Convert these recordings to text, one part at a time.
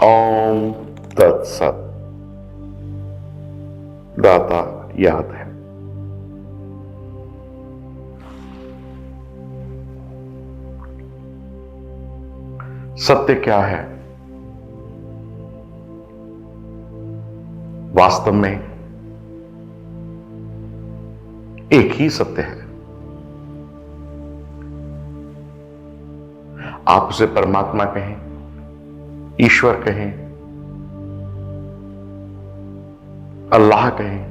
ओम तत्सत। दाता याद है। सत्य क्या है? वास्तव में एक ही सत्य है। आप उसे परमात्मा कहें, ईश्वर कहें, अल्लाह कहें,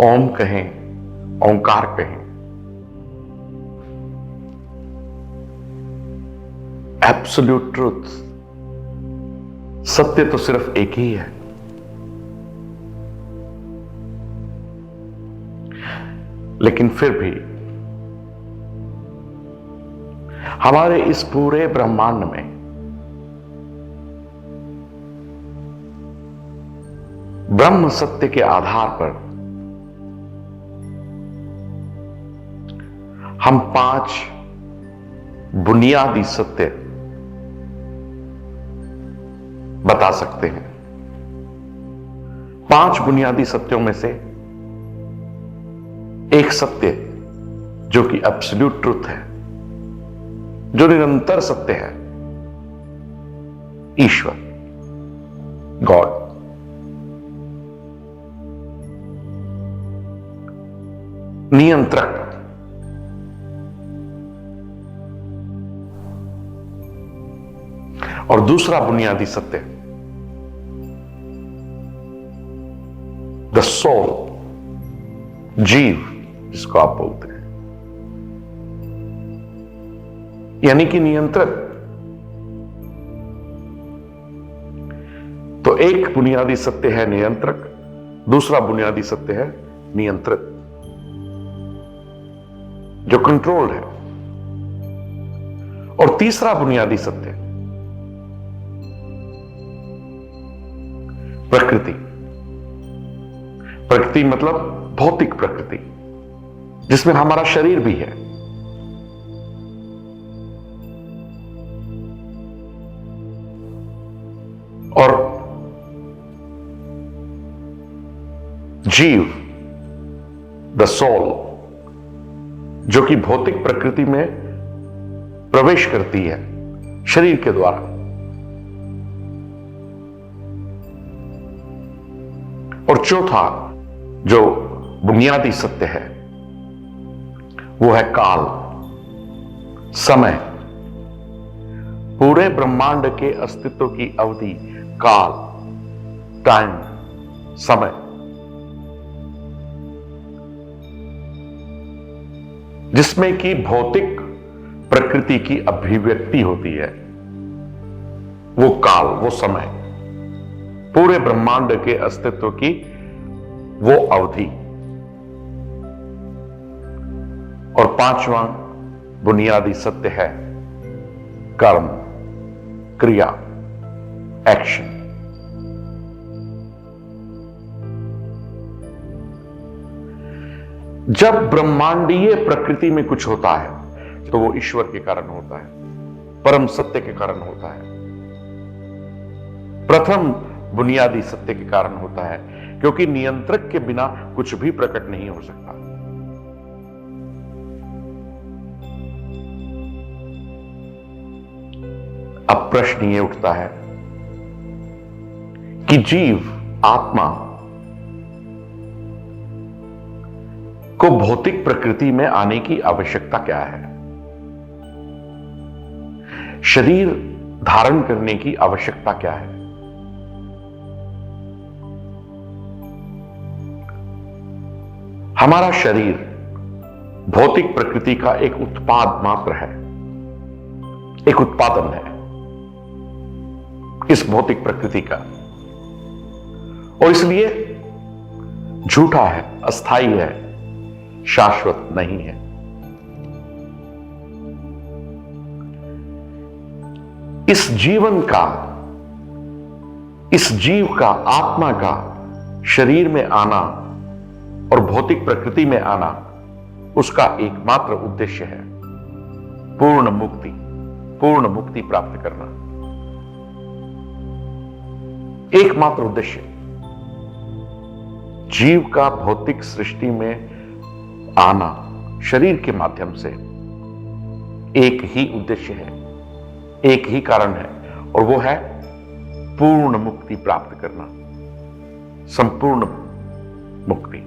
ओम कहें, ओंकार कहें, एब्सोल्यूट ट्रूथ, सत्य तो सिर्फ एक ही है। लेकिन फिर भी हमारे इस पूरे ब्रह्मांड में ब्रह्म सत्य के आधार पर हम 5 बुनियादी सत्य बता सकते हैं। 5 बुनियादी सत्यों में से एक सत्य जो कि एब्सोल्यूट ट्रुथ है, जो निरंतर सत्य है, ईश्वर, गॉड। नियंत्रक, और दूसरा बुनियादी सत्य द सोल, जीव जिसको आप बोलते हैं, यानी कि नियंत्रक। तो एक बुनियादी सत्य है नियंत्रक, दूसरा बुनियादी सत्य है नियंत्रित, जो कंट्रोल्ड है, और तीसरा बुनियादी सत्य प्रकृति। प्रकृति मतलब भौतिक प्रकृति, जिसमें हमारा शरीर भी है। और जीव, द सोल, जो कि भौतिक प्रकृति में प्रवेश करती है शरीर के द्वारा। और चौथा जो बुनियादी सत्य है वो है काल, समय। पूरे ब्रह्मांड के अस्तित्व की अवधि काल, टाइम, समय, जिसमें कि भौतिक प्रकृति की अभिव्यक्ति होती है, वो काल, वो समय, पूरे ब्रह्मांड के अस्तित्व की वो अवधि। और 5वां बुनियादी सत्य है कर्म, क्रिया, एक्शन। जब ब्रह्मांडीय प्रकृति में कुछ होता है तो वो ईश्वर के कारण होता है, परम सत्य के कारण होता है, प्रथम बुनियादी सत्य के कारण होता है, क्योंकि नियंत्रक के बिना कुछ भी प्रकट नहीं हो सकता। अब प्रश्न ये उठता है कि जीव, आत्मा को भौतिक प्रकृति में आने की आवश्यकता क्या है? शरीर धारण करने की आवश्यकता क्या है? हमारा शरीर भौतिक प्रकृति का एक उत्पाद मात्र है, एक उत्पादन है इस भौतिक प्रकृति का, और इसलिए झूठा है, अस्थाई है, शाश्वत नहीं है। इस जीवन का, इस जीव का, आत्मा का शरीर में आना और भौतिक प्रकृति में आना, उसका एकमात्र उद्देश्य है पूर्ण मुक्ति, पूर्ण मुक्ति प्राप्त करना। एकमात्र उद्देश्य जीव का भौतिक सृष्टि में आना शरीर के माध्यम से एक ही उद्देश्य है, एक ही कारण है, और वो है पूर्ण मुक्ति प्राप्त करना, संपूर्ण मुक्ति।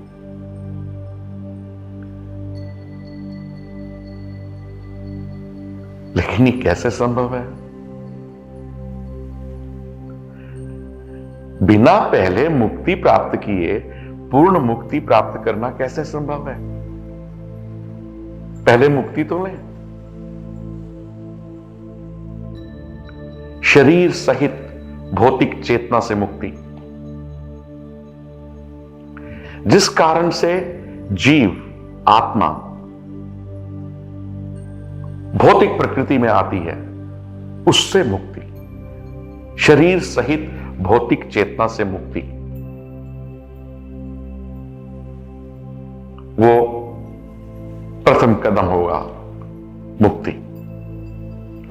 लेकिन ये कैसे संभव है? बिना पहले मुक्ति प्राप्त किए पूर्ण मुक्ति प्राप्त करना कैसे संभव है? पहले मुक्ति तो लें। शरीर सहित भौतिक चेतना से मुक्ति, जिस कारण से जीव आत्मा भौतिक प्रकृति में आती है, उससे मुक्ति। शरीर सहित भौतिक चेतना से मुक्ति, वो प्रथम कदम होगा मुक्ति।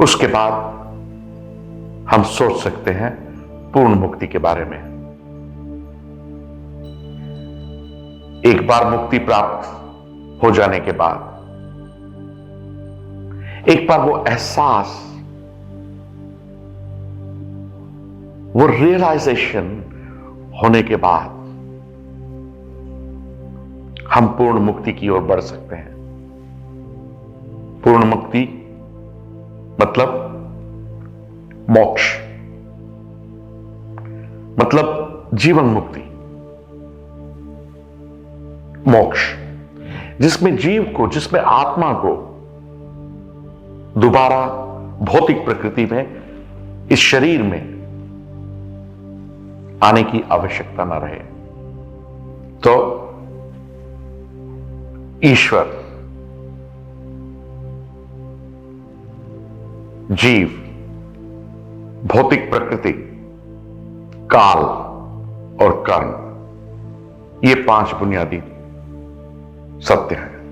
उसके बाद हम सोच सकते हैं पूर्ण मुक्ति के बारे में। एक बार मुक्ति प्राप्त हो जाने के बाद, एक बार वो एहसास, वो रियलाइजेशन होने के बाद हम पूर्ण मुक्ति की ओर बढ़ सकते हैं। पूर्ण मुक्ति मतलब मोक्ष, मतलब जीवन मुक्ति, मोक्ष, जिसमें जीव को, जिसमें आत्मा को दोबारा भौतिक प्रकृति में, इस शरीर में आने की आवश्यकता न रहे। तो ईश्वर जीव, भौतिक प्रकृति, काल और कर्म, ये 5 बुनियादी सत्य हैं।